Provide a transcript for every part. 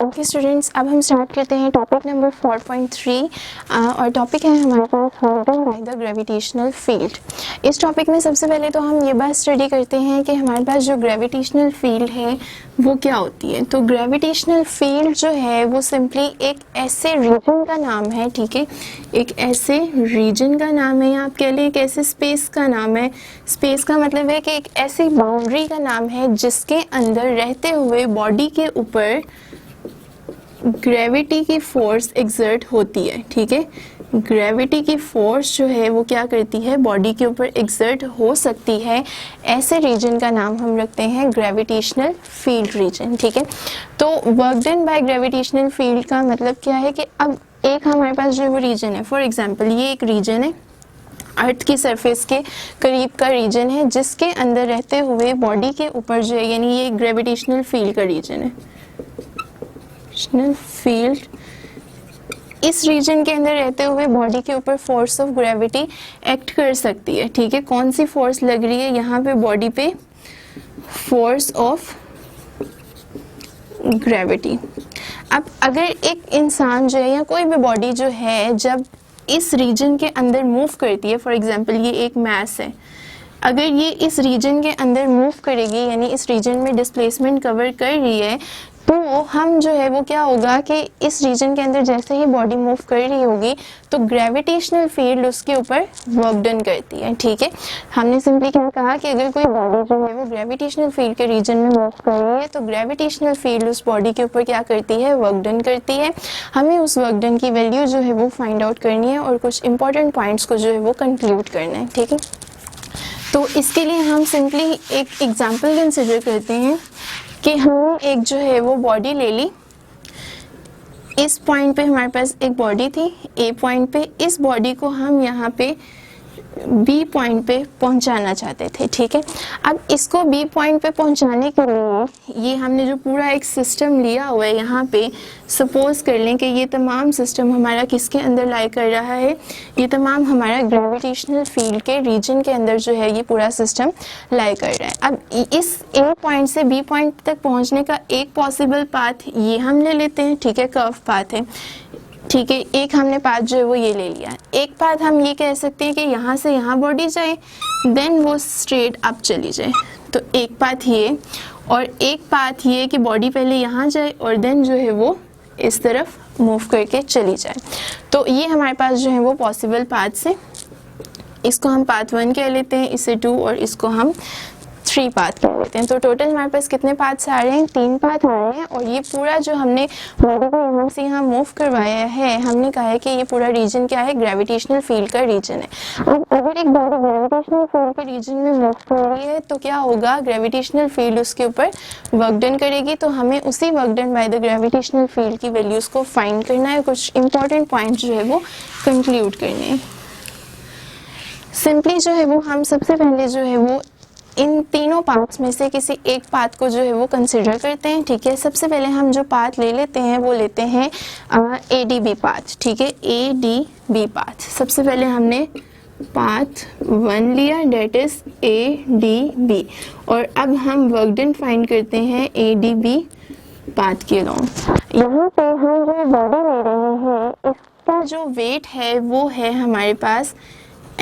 Okay students, अब हम start करते हैं टॉपिक नंबर 4.3 और टॉपिक है हमारे पास holden by the gravitational field. इस टॉपिक में सबसे पहले तो हम ये बात स्टडी करते हैं कि हमारे पास जो ग्रेविटेशनल फील्ड है वो क्या होती है। तो ग्रेविटेशनल फील्ड जो है वो सिंपली एक ऐसे रीजन का नाम है, ठीक है, एक ऐसे रीजन का नाम है, या आप कह लें एक ऐसे स्पेस का नाम है। स्पेस का मतलब है कि एक ऐसी बाउंड्री का नाम है जिसके अंदर रहते हुए बॉडी के ऊपर ग्रेविटी की फोर्स एग्जर्ट होती है, ठीक है। ग्रेविटी की फोर्स जो है वो क्या करती है, बॉडी के ऊपर एग्जर्ट हो सकती है। ऐसे रीजन का नाम हम रखते हैं ग्रेविटेशनल फील्ड रीजन, ठीक है। तो work done by gravitational field का मतलब क्या है कि अब एक हमारे पास जो वो रीजन है, फॉर एग्जांपल ये एक रीजन है, अर्थ की सरफेस के करीब का रीजन है जिसके अंदर रहते हुए बॉडी के ऊपर जो है, यानी ये ग्रेविटेशनल फील्ड का रीजन है। फील्ड, इस रीजन के अंदर रहते हुए बॉडी के ऊपर फोर्स ऑफ ग्रेविटी एक्ट कर सकती है, ठीक है। कौन सी फोर्स लग रही है यहाँ पे बॉडी पे, फोर्स ऑफ ग्रेविटी। अब अगर एक इंसान जो है या कोई भी बॉडी जो है जब इस रीजन के अंदर मूव करती है, फॉर एग्जांपल ये एक मास है, अगर ये इस रीजन के अंदर मूव करेगी यानी इस रीजन में डिस्प्लेसमेंट कवर कर रही है, तो हम जो है वो क्या होगा कि इस रीजन के अंदर जैसे ही बॉडी मूव कर रही होगी तो ग्रेविटेशनल फील्ड उसके ऊपर वर्क डन करती है, ठीक है। हमने सिंपली क्या कहा कि अगर कोई बॉडी जो है वो ग्रेविटेशनल फील्ड के रीजन में मूव कर रही है तो ग्रेविटेशनल फील्ड उस बॉडी के ऊपर क्या करती है, वर्क डन करती है। हमें उस वर्क डन की वैल्यू जो है वो फाइंड आउट करनी है और कुछ इंपॉर्टेंट पॉइंट्स को जो है वो कंक्लूड करना है, ठीक है। तो इसके लिए हम सिंपली एक एग्जाम्पल कंसिडर करते हैं कि हम एक जो है वो बॉडी ले ली, इस पॉइंट पे हमारे पास एक बॉडी थी ए पॉइंट पे, इस बॉडी को हम यहाँ पे बी पॉइंट पे पहुंचाना चाहते थे, ठीक है। अब इसको बी पॉइंट पे पहुंचाने के लिए ये हमने जो पूरा एक सिस्टम लिया हुआ है, यहाँ पे सपोज कर लें कि ये तमाम सिस्टम हमारा किसके अंदर लाई कर रहा है, ये तमाम हमारा ग्रेविटेशनल फील्ड के रीजन के अंदर जो है ये पूरा सिस्टम लाई कर रहा है। अब इस ए पॉइंट से बी पॉइंट तक पहुँचने का एक पॉसिबल पाथ ये हम ले लेते हैं, ठीक है, कर्व पाथ है, ठीक है। एक हमने पाथ जो है वो ये ले लिया। एक पाथ हम ये कह सकते हैं कि यहाँ से यहाँ बॉडी जाए देन वो स्ट्रेट अप चली जाए, तो एक पाथ ये, और एक पाथ ये कि बॉडी पहले यहाँ जाए और देन जो है वो इस तरफ मूव करके चली जाए। तो ये हमारे पास जो है वो पॉसिबल पाथ्स हैं। इसको हम पाथ 1 कह लेते हैं, इसे 2 और इसको हम 3 पाथ कह लेते हैं। तो टोटल हमारे पास कितने पाथ्स आ रहे हैं, 3 पाथ आ रहे हैं। और ये पूरा जो हमने बॉडी को यहाँ से यहाँ मूव करवाया है, हमने कहा है कि ये पूरा रीजन क्या है, ग्रेविटेशनल फील्ड का रीजन है। अब अगर एक बॉडी ग्रेविटेशनल फील्ड के रीजन में मूव कर रही है तो क्या होगा, ग्रेविटेशनल फील्ड उसके ऊपर वर्क डन करेगी। तो हमें उसी work done by the gravitational field की वैल्यूज को फाइंड करना है, कुछ इंपॉर्टेंट पॉइंट जो है वो कंक्लूड करने हैं। सिंपली जो है वो हम सबसे पहले जो है वो इन तीनों पाथ्स में से किसी एक पाथ को जो है वो कंसिडर करते हैं, ठीक है। सबसे पहले हम जो पाथ ले लेते हैं वो लेते हैं ADB पाथ, ठीक है, ADB पाथ। सबसे पहले हमने पाथ 1 लिया, डेट इज ADB, और अब हम वर्क डन फाइंड करते हैं ADB पाथ के अलॉन्ग। यहाँ पे हम जो बॉडी ले रहे हैं इसका जो वेट है वो है हमारे पास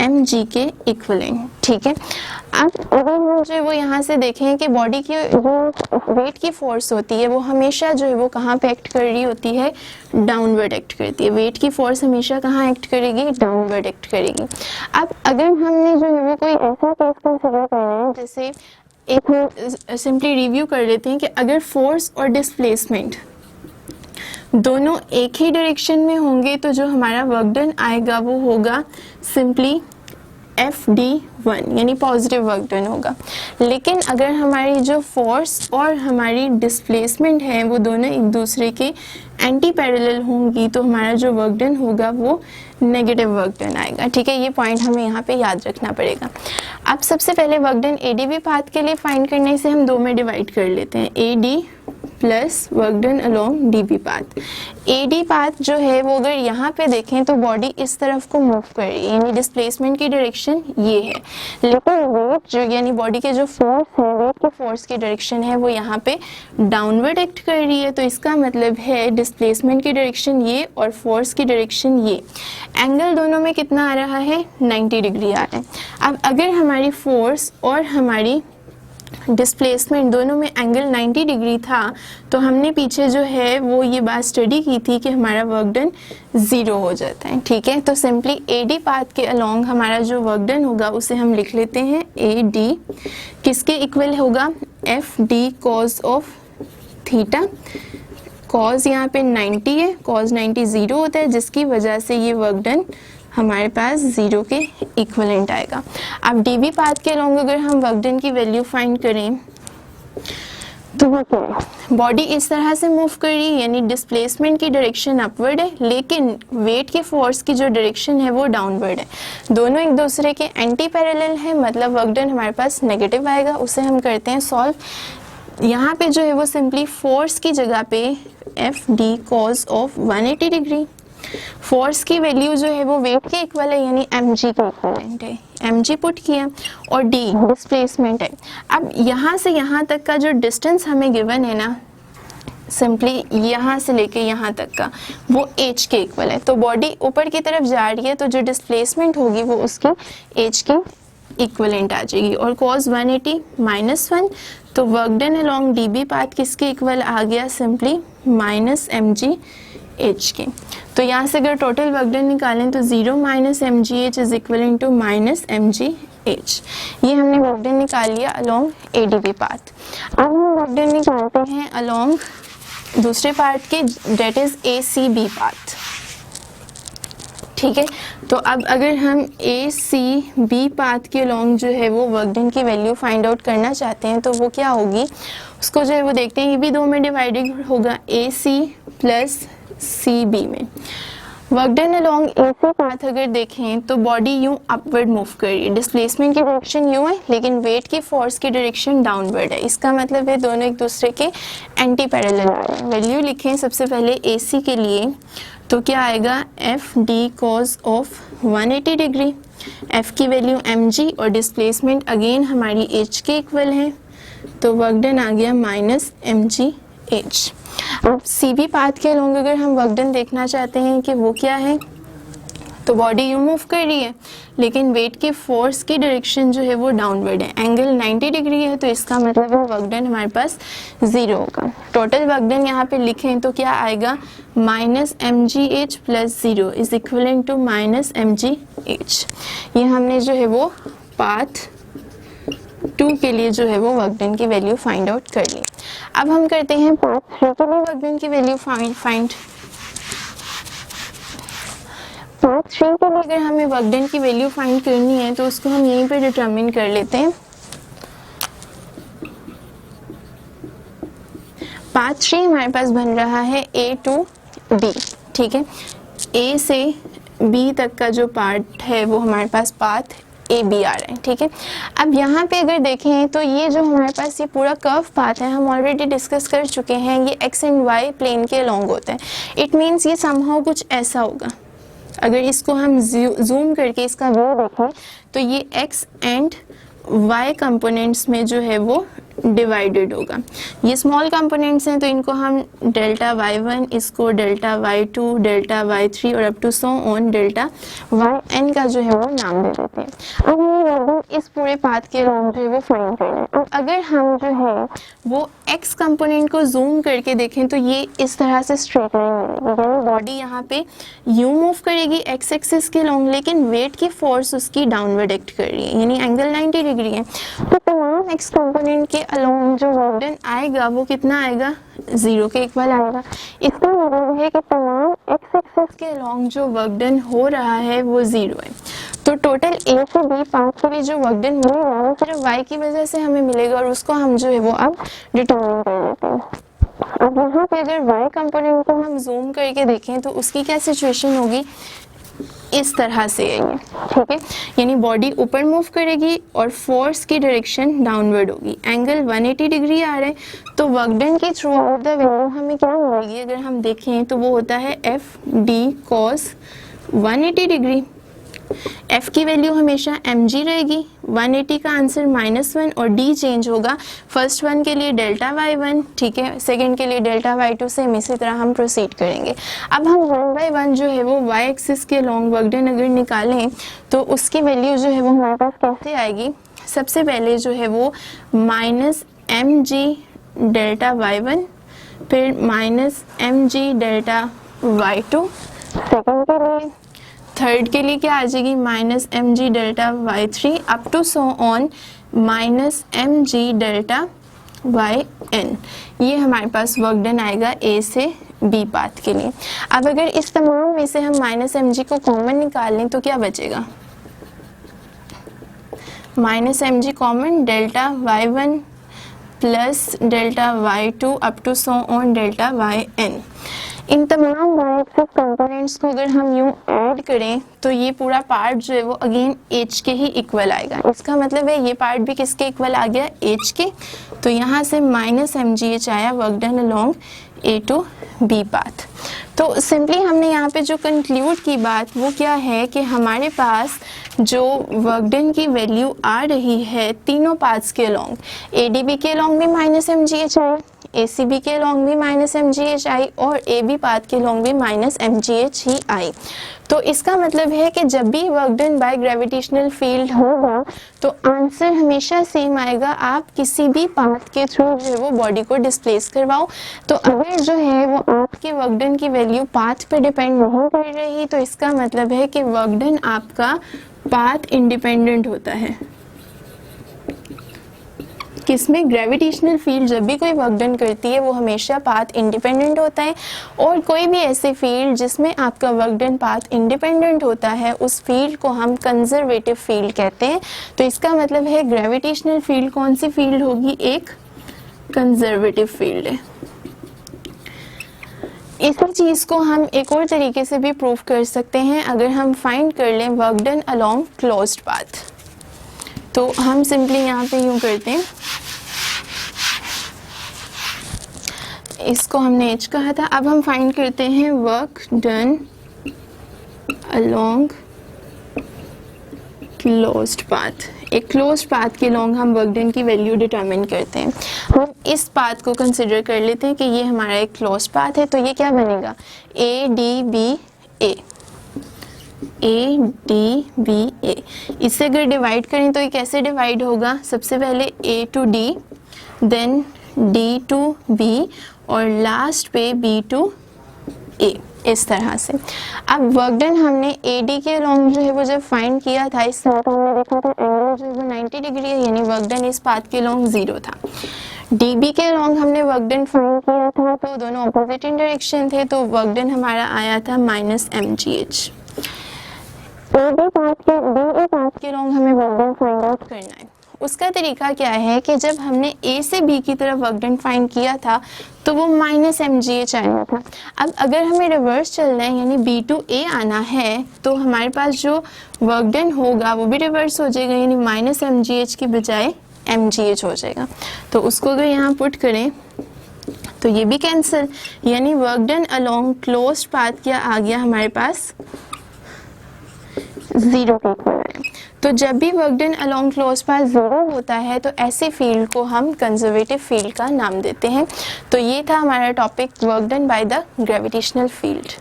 mg के इक्वलेंट, ठीक है। अब अगर हम जो है वो यहाँ से देखें कि बॉडी की जो वेट की फोर्स होती है वो हमेशा जो है वो कहाँ पे एक्ट कर रही होती है, डाउनवर्ड एक्ट करती है। वेट की फोर्स हमेशा कहाँ एक्ट करेगी, डाउनवर्ड एक्ट करेगी। अब अगर हमने जो है वो कोई ऐसा केस कंसिडर करना है, जैसे एक हम सिंपली रिव्यू कर लेते हैं कि अगर फोर्स और डिस्प्लेसमेंट दोनों एक ही डायरेक्शन में होंगे तो जो हमारा वर्क डन आएगा वो होगा सिंपली FD1 यानी पॉजिटिव वर्क डन होगा। लेकिन अगर हमारी जो फोर्स और हमारी डिस्प्लेसमेंट है वो दोनों एक दूसरे के एंटी पैरेलल होंगी तो हमारा जो वर्क डन होगा वो नेगेटिव वर्क डन आएगा, ठीक है। ये पॉइंट हमें यहाँ पे याद रखना पड़ेगा। अब सबसे पहले वर्क डन ADB पाथ के लिए फाइंड करने से हम 2 में डिवाइड कर लेते हैं, AD plus work done along DB path. AD path जो है वो अगर यहाँ पे देखें तो बॉडी इस तरफ को मूव कर रही है, यानी डिस्प्लेसमेंट की डायरेक्शन ये है, लेकिन वेट जो यानी बॉडी के जो फोर्स है, वेट के फोर्स की डायरेक्शन है वो यहाँ पे डाउनवर्ड एक्ट कर रही है। तो इसका मतलब है डिस्प्लेसमेंट की डायरेक्शन ये और फोर्स की डायरेक्शन ये। एंगल दोनों में कितना आ रहा है, 90 डिग्री आ रहा है। अब अगर हमारी फोर्स और हमारी डिस्प्लेसमेंट दोनों में एंगल 90 डिग्री था तो हमने पीछे जो है वो ये बात स्टडी की थी कि हमारा वर्क डन 0 हो जाता है। ठीक है, तो सिंपली AD पाथ के अलोंग हमारा जो वर्क डन होगा उसे हम लिख लेते हैं AD किसके इक्वल होगा, FD cause of theta. Cause यहाँ पे 90 है, कॉज 90 0 होता है, जिसकी वजह से ये वर्क डन हमारे पास 0 के इक्वलेंट आएगा। अब DB पाथ के अलोंग अगर हम वर्क डन की वैल्यू फाइंड करें तो वो क्या है, बॉडी इस तरह से मूव कर रही है, यानी डिस्प्लेसमेंट की डायरेक्शन अपवर्ड है, लेकिन वेट के फोर्स की जो डायरेक्शन है वो डाउनवर्ड है। दोनों एक दूसरे के एंटी पैरेलल है, मतलब वर्क डन हमारे पास नेगेटिव आएगा। उसे हम करते हैं सॉल्व। यहाँ पे जो है वो सिंपली फोर्स की जगह पे FD cause of 180 degree, force की वैल्यू जो है वो वेट के इक्वल है, यानी mg के इक्वलेंट है, mg पुट किया, और d डिस्प्लेसमेंट है। अब यहाँ से यहाँ तक का जो डिस्टेंस हमें गिवन है ना, सिंपली यहाँ से लेके यहाँ तक का वो h के इक्वल है। तो बॉडी ऊपर की तरफ जा रही है तो जो डिस्प्लेसमेंट होगी वो उसकी h की इक्वलेंट आ जाएगी। और cos 180 -1, तो work done along DB path किसके इक्वल आ गया, सिंपली -mg h के। तो यहाँ से अगर टोटल वर्क डन निकालें तो 0 - mgh is equal to -mgh। ये हमने वर्क डन निकाल लिया अलोंग ADB पाथ। अब हम वर्क डन निकालते हैं अलोंग दूसरे पार्ट के, डेट इज ACB पाथ। ठीक है, तो अब अगर हम ACB पाथ के अलोंग जो है वो वर्क डन की वैल्यू फाइंड आउट करना चाहते हैं तो वो क्या होगी, उसको जो है वो देखते हैं। ये भी 2 में डिवाइडेड होगा, AC प्लस CB में। Work done along AC path अगर देखें तो बॉडी यूं अपवर्ड मूव कर रही है, डिस्प्लेसमेंट की डायरेक्शन यूं है, लेकिन वेट की फोर्स की डायरेक्शन डाउनवर्ड है। इसका मतलब है दोनों एक दूसरे के एंटी पैरेलल आ रहे हैं। वैल्यू लिखें सबसे पहले AC के लिए, तो क्या आएगा, FD cause of 180 degree, F की वैल्यू mg और डिस्प्लेसमेंट अगेन हमारी h के इक्वल है, तो वर्क डन आ गया -mgh। अब CB पाथ के अलोंग अगर हम वर्क डन देखना चाहते हैं कि वो क्या है, तो बॉडी यूं मूव कर रही है, लेकिन वेट के फोर्स की डायरेक्शन जो है वो डाउनवर्ड है, एंगल 90 डिग्री है, तो इसका मतलब है वर्क डन हमारे पास 0 होगा। टोटल वर्क डन यहाँ पे लिखें तो क्या आएगा, -mgh plus 0 is equivalent to -mgh। ये हमने जो है वो पाथ 2 के लिए जो है वो वर्क डन की वैल्यू फाइंड आउट कर ली। अब हम करते हैं पाथ 3 के लिए वर्क डन की वैल्यू फाइंड। पाथ 3 के लिए अगर हमें वर्क डन की वैल्यू फाइंड करनी है तो उसको हम यहीं पे डिटरमिन कर लेते हैं। पाथ 3 हमारे पास बन रहा है A to B। ठीक है, A से B तक का जो पार्ट है वो हमारे पास पाथ AB आ रहा है। ठीक है, अब यहाँ पे अगर देखें तो ये जो हमारे पास ये पूरा कर्व पाथ है, हम ऑलरेडी डिस्कस कर चुके हैं, ये x एंड y प्लेन के अलोंग होता है। इट मीन्स ये समहाउ कुछ ऐसा होगा। अगर इसको हम जूम करके इसका व्यू देखें तो ये x एंड y कंपोनेंट्स में जो है वो डिवाइडेड होगा। ये स्मॉल कंपोनेंट्स हैं तो इनको हम डेल्टा y1, इसको डेल्टा y2, डेल्टा y3 और up to so on delta yn का जो है वो नाम दे देते हैं। अब ये इस पूरे पाथ के अलोंग जो है वो फाइंड करना है। अब अगर हम जो है वो x कंपोनेंट को जूम करके देखें तो ये इस तरह से स्ट्रेट लाइन मिलेगी, बॉडी यहाँ पे यूं मूव करेगी x एक्सिस के अलोंग, लेकिन वेट की फोर्स उसकी डाउनवर्ड एक्ट कर रही है, यानी एंगल 90 डिग्री है। तो तमाम x कंपोनेंट के अलोंग जो वर्क डन आएगा वो कितना आएगा, 0 के इक्वल आएगा। इसका मतलब है कि तमाम x एक्सिस के अलोंग जो वर्क डन हो रहा है वो 0 है। तो टोटल A से B पाथ के लिए जो वर्क डन मिलेगा वो सिर्फ y की वजह से हमें मिलेगा, और उसको हम जो है वो अब डिटरमिन कर लेते हैं। अब यहाँ पे अगर y कंपोनेंट को हम जूम करके देखें तो उसकी क्या सिचुएशन होगी, इस तरह से है ये, ठीक है, यानी बॉडी ऊपर मूव करेगी और फोर्स की डायरेक्शन डाउनवर्ड होगी। एंगल 180 डिग्री आ रहा है, तो वर्क डन की थ्रू आउट द वैल्यू हमें क्या मिलेगी, अगर हम देखें तो वो होता है F D cos 180 degree. f की वैल्यू हमेशा mg रहेगी, 180 का आंसर -1 और d चेंज होगा, फर्स्ट वन के लिए डेल्टा y1, ठीक है, सेकंड के लिए डेल्टा y2, सेम इसी तरह हम प्रोसीड करेंगे। अब हम 1 बाई 1 जो है वो y एक्सिस के लॉन्ग वर्क डन अगर निकालें तो उसकी वैल्यू जो है वो हमारे पास कैसे आएगी, सबसे पहले जो है वो -mg डेल्टा y1, फिर -mg डेल्टा y2, सेकंड के लिए, थर्ड के लिए क्या आ जाएगी -mg delta y3 up to so on -mg delta yn। ये हमारे पास वर्क डन आएगा a से b पाथ के लिए। अब अगर इस तमाम में से हम -mg को कॉमन निकाल लें तो क्या बचेगा, -mg common, delta y1 plus delta y2 up to so on delta yn। इन तमाम y एक्सिस कंपोनेंट्स को अगर हम यूं ऐड करें तो ये पूरा पार्ट जो है वो अगेन h के ही इक्वल आएगा। इसका मतलब है ये पार्ट भी किसके इक्वल आ गया, h के, तो यहाँ से -mgh आया work done along a to b path. तो सिंपली हमने यहाँ पे जो कंक्लूड की बात वो क्या है कि हमारे पास जो वर्क डन की वैल्यू आ रही है तीनों पाथ्स के अलोंग, ADB के अलोंग भी -mgh आए, ACB के लॉन्ग भी -mgh आई और AB पाथ के लॉन्ग भी -mgh ही आई। तो इसका मतलब है कि जब भी work done by gravitational field होगा तो आंसर हमेशा सेम आएगा, आप किसी भी पाथ के थ्रू जो है वो बॉडी को डिस्प्लेस करवाओ। तो अगर जो है वो आपके वर्क डन की वैल्यू पाथ पे डिपेंड नहीं कर रही तो इसका मतलब है कि वर्क डन आपका पाथ इंडिपेंडेंट होता है। किसमें, ग्रेविटेशनल फील्ड जब भी कोई वर्क डन करती है वो हमेशा पाथ इंडिपेंडेंट होता है, और कोई भी ऐसे फील्ड जिसमें आपका वर्क डन पाथ इंडिपेंडेंट होता है उस फील्ड को हम कंजर्वेटिव फील्ड कहते हैं। तो इसका मतलब है ग्रेविटेशनल फील्ड कौन सी फील्ड होगी, एक कंजर्वेटिव फील्ड है। इसी चीज़ को हम एक और तरीके से भी प्रूव कर सकते हैं, अगर हम फाइंड कर लें work done along closed path. तो हम सिंपली यहाँ पे यूँ करते हैं, इसको हमने h कहा था, अब हम फाइंड करते हैं work done along closed path. एक क्लोज्ड पाथ के लॉन्ग हम वर्क डन की वैल्यू डिटरमिन करते हैं। हम इस पाथ को कंसिडर कर लेते हैं कि ये हमारा एक क्लोज्ड पाथ है, तो ये क्या बनेगा, ADBA, ADBA। इससे अगर डिवाइड करें तो ये कैसे डिवाइड होगा, सबसे पहले A to D, then D to B और लास्ट पे B टू A, इस तरह से। अब वर्क डन हमने AD के अलोंग जो है वो जब फाइंड किया था, इस तरह हमने देखा था एंगल जो है वो 90 डिग्री है, यानी वर्क डन इस पाथ के अलोंग 0 था। DB के अलोंग हमने वर्क डन फाइंड किया था तो दोनों अपोजिट इन डायरेक्शन थे, तो वर्क डन हमारा आया था -mgh। BA पाथ के अलोंग हमें वर्क डन फाइंड आउट करना है। उसका तरीका क्या है कि जब हमने A से B की तरफ वर्क डन फाइंड किया था तो वो -mgh आया था। अब अगर हमें रिवर्स चलना है यानी B टू A आना है तो हमारे पास जो वर्क डन होगा वो भी रिवर्स हो जाएगा, यानी -mgh की बजाय mgh हो जाएगा। तो उसको अगर यहाँ पुट करें तो ये भी कैंसिल, यानी work done along closed path क्या आ गया हमारे पास, 0 के इक्वल है। तो जब भी work done along close path 0 होता है तो ऐसे फील्ड को हम कंजर्वेटिव फील्ड का नाम देते हैं। तो ये था हमारा topic work done by the gravitational field.